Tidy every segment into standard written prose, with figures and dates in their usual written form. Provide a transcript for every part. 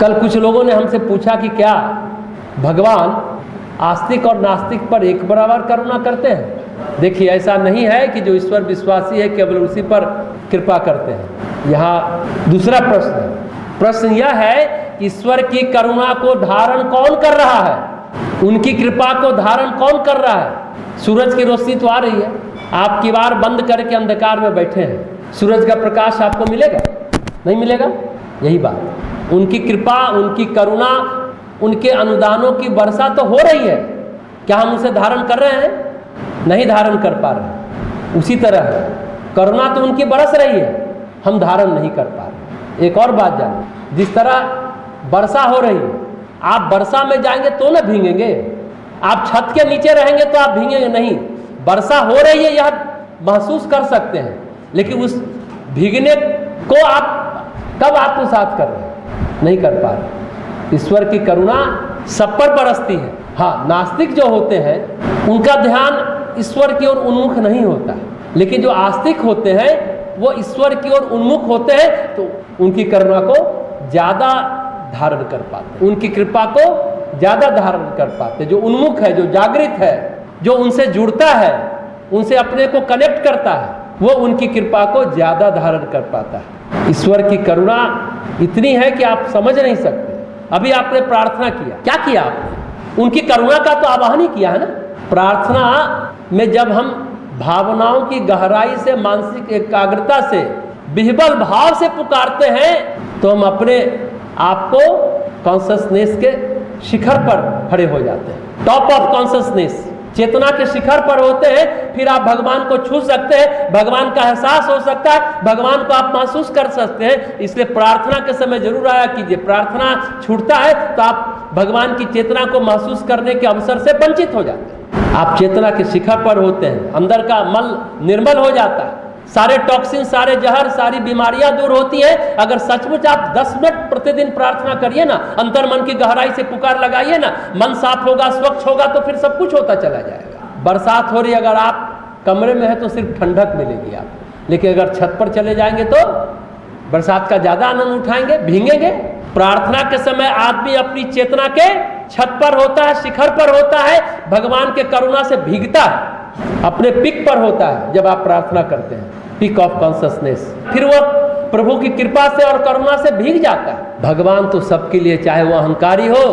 कल कुछ लोगों ने हमसे पूछा कि क्या भगवान आस्तिक और नास्तिक पर एक बराबर करुणा करते हैं। देखिए, ऐसा नहीं है कि जो ईश्वर विश्वासी है केवल उसी पर कृपा करते हैं। यहाँ दूसरा प्रश्न है। प्रश्न यह है, ईश्वर की करुणा को धारण कौन कर रहा है? उनकी कृपा को धारण कौन कर रहा है? सूरज की रोशनी तो आ रही है, आप किवाड़ बंद करके अंधकार में बैठे हैं, सूरज का प्रकाश आपको मिलेगा? नहीं मिलेगा। यही बात, उनकी कृपा, उनकी करुणा, उनके अनुदानों की वर्षा तो हो रही है। क्या हम उसे धारण कर रहे हैं? नहीं धारण कर पा रहे। उसी तरह है, करुणा तो उनकी बरस रही है, हम धारण नहीं कर पा रहे। एक और बात जानो, जिस तरह वर्षा हो रही है, आप वर्षा में जाएंगे तो ना भीगेंगे, आप छत के नीचे रहेंगे तो आप भीगेंगे नहीं। वर्षा हो रही है यह महसूस कर सकते हैं, लेकिन उस भीगने को आप कब आत्मसात कर रहे हैं? नहीं कर पा रहे। ईश्वर की करुणा सब पर बरसती है। हाँ, नास्तिक जो होते हैं उनका ध्यान ईश्वर की ओर उन्मुख नहीं होता है, लेकिन जो आस्तिक होते हैं वो ईश्वर की ओर उन्मुख होते हैं तो उनकी करुणा को ज़्यादा धारण कर पाते, उनकी कृपा को ज़्यादा धारण कर पाते। जो उन्मुख है, जो जागृत है, जो उनसे जुड़ता है, उनसे अपने को कनेक्ट करता है, वो उनकी कृपा को ज़्यादा धारण कर पाता है। ईश्वर की करुणा इतनी है कि आप समझ नहीं सकते। अभी आपने प्रार्थना किया, क्या किया आपने? उनकी करुणा का तो आवाहन ही किया है ना। प्रार्थना में जब हम भावनाओं की गहराई से, मानसिक एकाग्रता से, विह्वल भाव से पुकारते हैं तो हम अपने आप को कॉन्शसनेस के शिखर पर खड़े हो जाते हैं। टॉप ऑफ कॉन्शसनेस, चेतना के शिखर पर होते हैं। फिर आप भगवान को छू सकते हैं, भगवान का एहसास हो सकता है, भगवान को आप महसूस कर सकते हैं। इसलिए प्रार्थना के समय जरूर आया कीजिए। प्रार्थना छूटता है तो आप भगवान की चेतना को महसूस करने के अवसर से वंचित हो जाते हैं। आप चेतना के शिखर पर होते हैं, अंदर का मल निर्मल हो जाता है, सारे टॉक्सिन, सारे जहर, सारी बीमारियां दूर होती हैं। अगर सचमुच आप 10 मिनट प्रतिदिन प्रार्थना करिए ना, अंतर मन की गहराई से पुकार लगाइए ना, मन साफ होगा, स्वच्छ होगा तो फिर सब कुछ होता चला जाएगा। बरसात हो रही, अगर आप कमरे में है तो सिर्फ ठंडक मिलेगी आपको, लेकिन अगर छत पर चले जाएंगे तो बरसात का ज्यादा आनंद उठाएंगे, भीगेंगे। प्रार्थना के समय आदमी अपनी चेतना के छत पर होता है, शिखर पर होता है, भगवान के करुणा से भीगता है, अपने पिक पर होता है। जब आप प्रार्थना करते हैं, पिक ऑफ कॉन्शसनेस, फिर वो प्रभु की कृपा से और करुणा से भीग जाता है। भगवान तो सबके लिए, चाहे वो अहंकारी हो,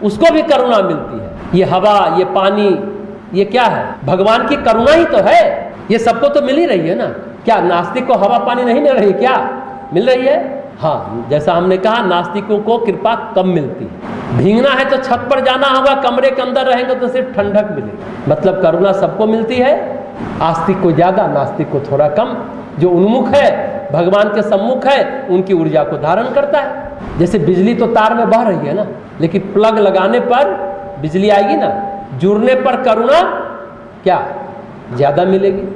उसको भी करुणा मिलती है। ये हवा, ये पानी, ये क्या है? भगवान की करुणा ही तो है। ये सबको तो मिल ही रही है ना। क्या नास्तिक को हवा पानी नहीं मिल रही? क्या मिल रही है? हाँ, जैसा हमने कहा, नास्तिकों को कृपा कम मिलती है। भीगना है तो छत पर जाना होगा, कमरे के अंदर रहेंगे तो सिर्फ ठंडक मिलेगी। मतलब करुणा सबको मिलती है, आस्तिक को ज्यादा, नास्तिक को थोड़ा कम। जो उन्मुख है, भगवान के सम्मुख है, उनकी ऊर्जा को धारण करता है। जैसे बिजली तो तार में बह रही है ना, लेकिन प्लग लगाने पर बिजली आएगी ना, जुड़ने पर करुणा क्या ज्यादा मिलेगी।